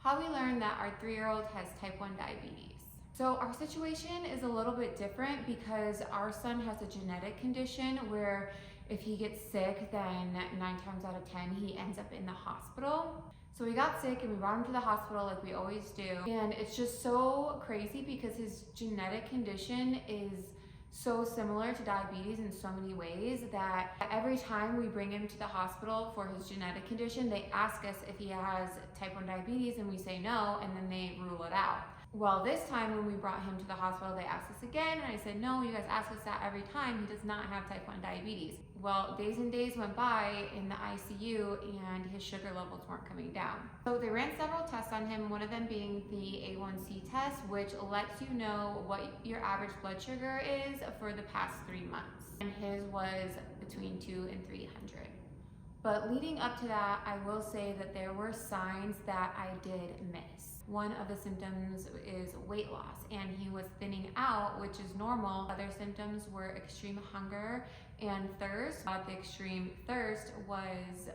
how we learned that our 3-year-old has type 1 diabetes. So our situation is a little bit different because our son has a genetic condition where if he gets sick, then 9 times out of 10, he ends up in the hospital. So we got sick and we brought him to the hospital like we always do. And it's just so crazy because his genetic condition is so similar to diabetes in so many ways that every time we bring him to the hospital for his genetic condition, they ask us if he has type 1 diabetes and we say no, and then they rule it out. Well, this time when we brought him to the hospital, they asked us again, and I said, no, you guys ask us that every time. He does not have type 1 diabetes. Well, days and days went by in the ICU and his sugar levels weren't coming down. So they ran several tests on him, one of them being the A1C test, which lets you know what your average blood sugar is for the past 3 months. And his was between 200 and 300. But leading up to that, I will say that there were signs that I did miss. One of the symptoms is weight loss, and he was thinning out, which is normal. Other symptoms were extreme hunger and thirst. The extreme thirst was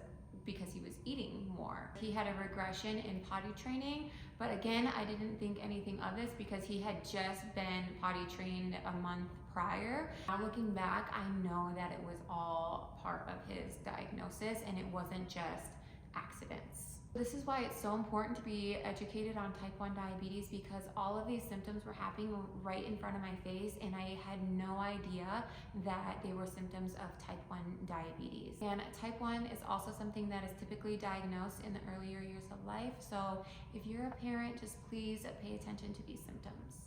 because he was eating more. He had a regression in potty training, but again, I didn't think anything of this because he had just been potty trained a month prior. Now looking back, I know that it was all part of his diagnosis and it wasn't just accidents. This is why it's so important to be educated on type 1 diabetes because all of these symptoms were happening right in front of my face and I had no idea that they were symptoms of type 1 diabetes. And type 1 is also something that is typically diagnosed in the earlier years of life. So if you're a parent, just please pay attention to these symptoms.